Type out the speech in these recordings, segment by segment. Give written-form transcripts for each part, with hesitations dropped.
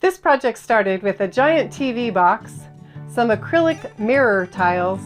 This project started with a giant TV box, some acrylic mirror tiles,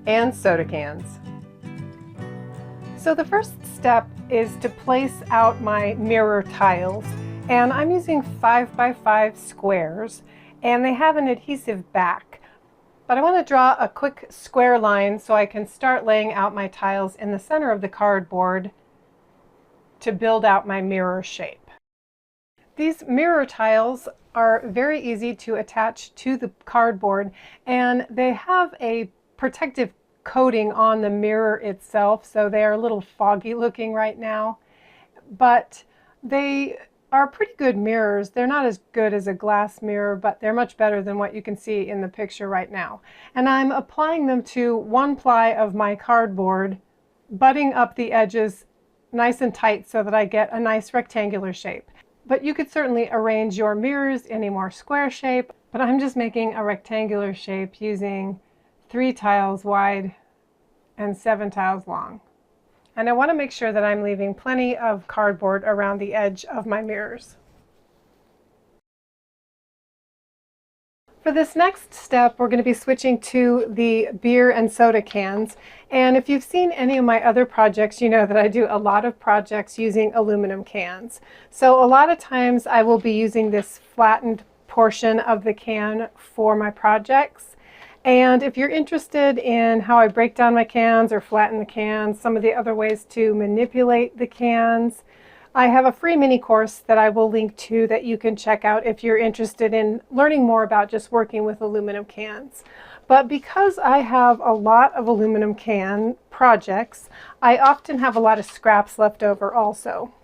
and soda cans. So the first step is to place out my mirror tiles, and I'm using 5x5 squares, and they have an adhesive back. But I want to draw a quick square line so I can start laying out my tiles in the center of the cardboard to build out my mirror shape. These mirror tiles are very easy to attach to the cardboard, and they have a protective coating on the mirror itself, so they are a little foggy looking right now, but they are pretty good mirrors. They're not as good as a glass mirror, but they're much better than what you can see in the picture right now. And I'm applying them to one ply of my cardboard, butting up the edges nice and tight so that I get a nice rectangular shape. But you could certainly arrange your mirrors in a more square shape, but I'm just making a rectangular shape using 3 tiles wide and 7 tiles long. And I want to make sure that I'm leaving plenty of cardboard around the edge of my mirrors. For this next step, we're going to be switching to the beer and soda cans. And if you've seen any of my other projects, you know that I do a lot of projects using aluminum cans. So a lot of times I will be using this flattened portion of the can for my projects. And if you're interested in how I break down my cans or flatten the cans, some of the other ways to manipulate the cans, I have a free mini course that I will link to that you can check out if you're interested in learning more about just working with aluminum cans. But because I have a lot of aluminum can projects, I often have a lot of scraps left over also.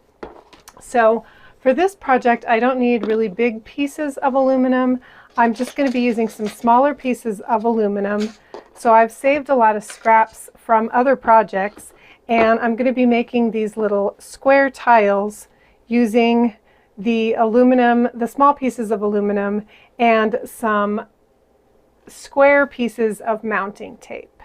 So for this project, I don't need really big pieces of aluminum. I'm just going to be using some smaller pieces of aluminum. So I've saved a lot of scraps from other projects, and I'm going to be making these little square tiles using the aluminum, the small pieces of aluminum, and some square pieces of mounting tape.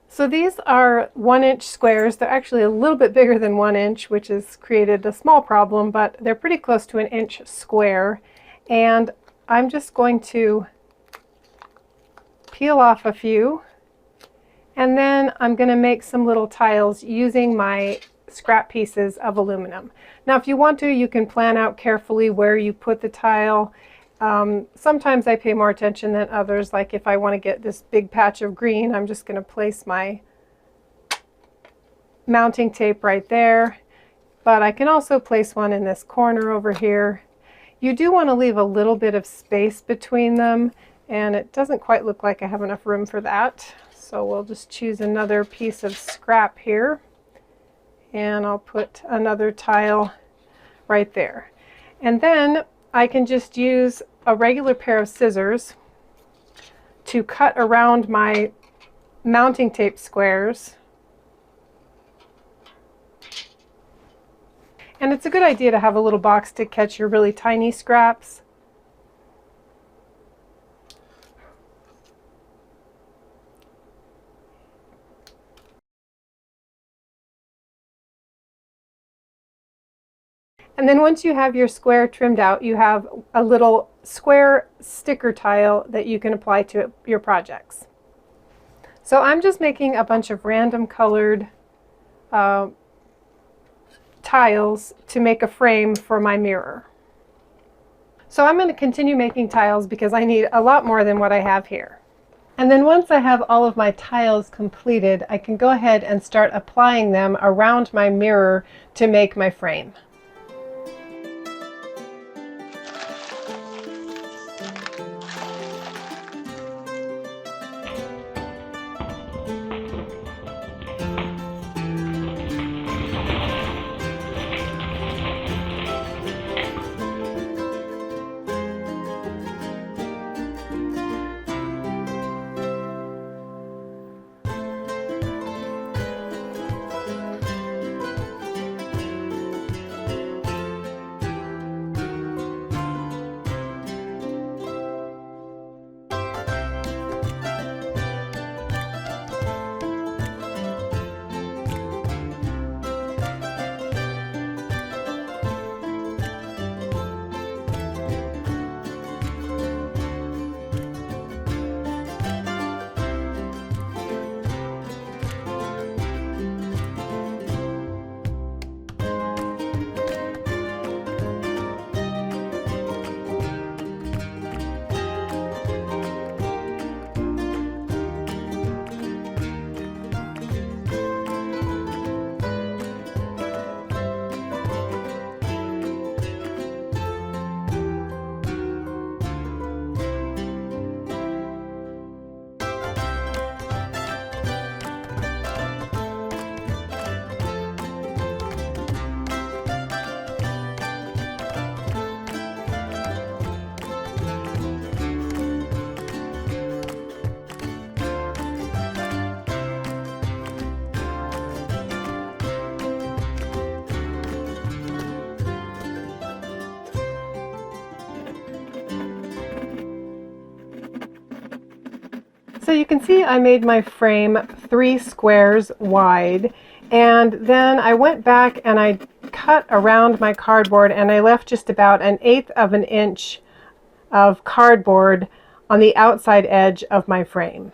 So these are 1-inch squares. They're actually a little bit bigger than 1 inch, which has created a small problem, but they're pretty close to 1 inch square. And I'm just going to peel off a few, and then I'm going to make some little tiles using my scrap pieces of aluminum. Now if you want to, you can plan out carefully where you put the tile. Sometimes I pay more attention than others, like if I want to get this big patch of green, I'm just going to place my mounting tape right there, but I can also place one in this corner over here. You do want to leave a little bit of space between them, and it doesn't quite look like I have enough room for that. So we'll just choose another piece of scrap here, and I'll put another tile right there. And then I can just use a regular pair of scissors to cut around my mounting tape squares. And it's a good idea to have a little box to catch your really tiny scraps. And then once you have your square trimmed out, you have a little square sticker tile that you can apply to your projects. So I'm just making a bunch of random colored tiles to make a frame for my mirror. So I'm going to continue making tiles because I need a lot more than what I have here. And then once I have all of my tiles completed, I can go ahead and start applying them around my mirror to make my frame. So you can see I made my frame 3 squares wide, and then I went back and I cut around my cardboard and I left just about 1/8 of an inch of cardboard on the outside edge of my frame.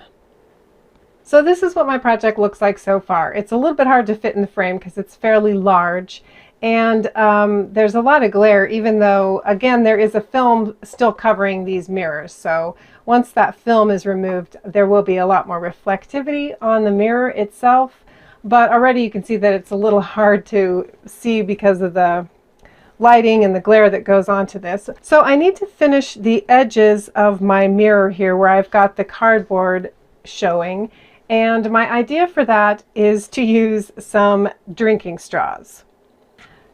So this is what my project looks like so far. It's a little bit hard to fit in the frame because it's fairly large, and there's a lot of glare, even though, again, there is a film still covering these mirrors. So once that film is removed, there will be a lot more reflectivity on the mirror itself. But already you can see that it's a little hard to see because of the lighting and the glare that goes onto this. So I need to finish the edges of my mirror here where I've got the cardboard showing. And my idea for that is to use some drinking straws.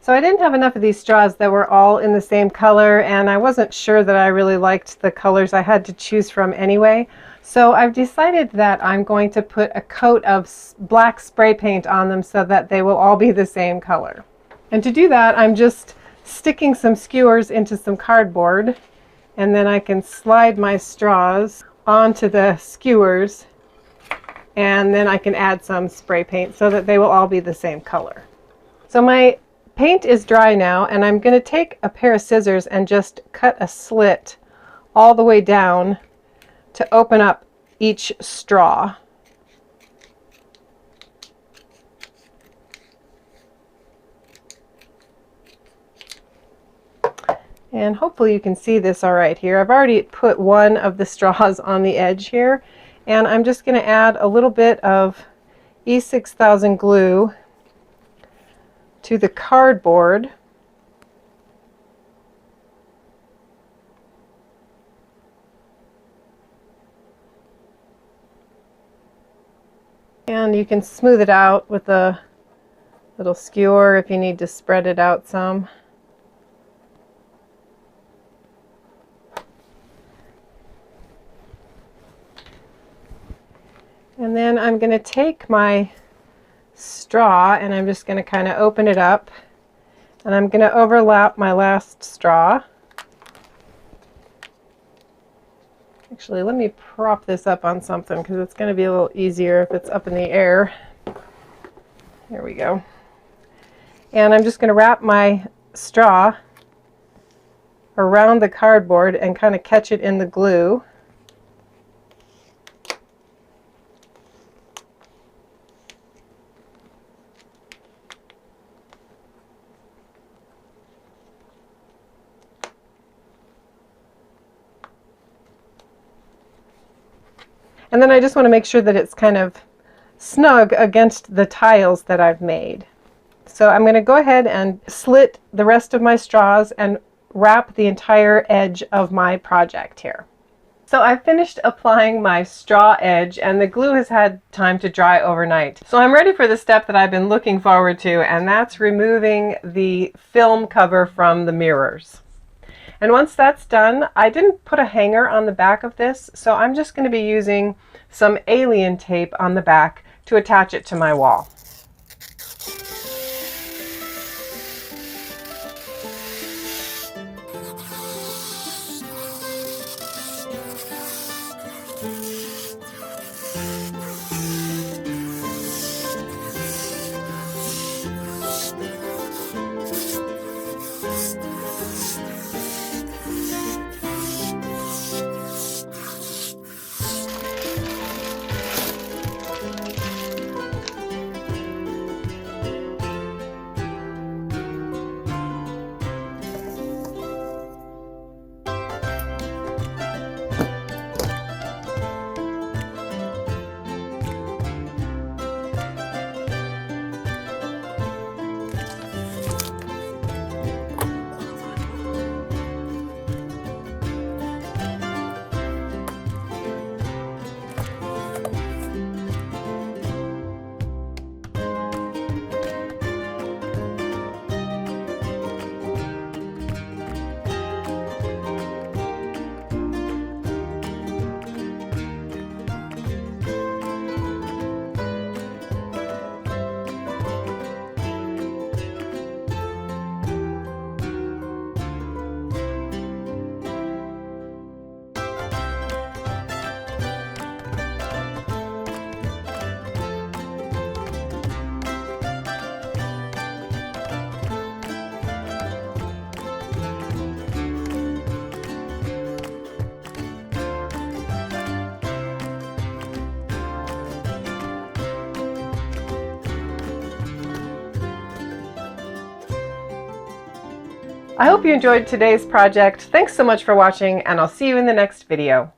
So I didn't have enough of these straws that were all in the same color, and I wasn't sure that I really liked the colors I had to choose from anyway. So I've decided that I'm going to put a coat of black spray paint on them so that they will all be the same color. And to do that, I'm just sticking some skewers into some cardboard, and then I can slide my straws onto the skewers, and then I can add some spray paint so that they will all be the same color. So my paint is dry now, and I'm going to take a pair of scissors and just cut a slit all the way down to open up each straw. And hopefully you can see this all right here. I've already put one of the straws on the edge here, and I'm just going to add a little bit of E6000 glue to the cardboard. And you can smooth it out with a little skewer if you need to spread it out some. And then I'm going to take my straw and I'm just going to kind of open it up, and I'm going to overlap my last straw. Actually, let me prop this up on something because it's going to be a little easier if it's up in the air. There we go. And I'm just going to wrap my straw around the cardboard and kind of catch it in the glue. And then I just want to make sure that it's kind of snug against the tiles that I've made. So I'm going to go ahead and slit the rest of my straws and wrap the entire edge of my project here. So I've finished applying my straw edge, and the glue has had time to dry overnight. So I'm ready for the step that I've been looking forward to, and that's removing the film cover from the mirrors. And once that's done, I didn't put a hanger on the back of this, so I'm just going to be using some alien tape on the back to attach it to my wall. I hope you enjoyed today's project. Thanks so much for watching, and I'll see you in the next video.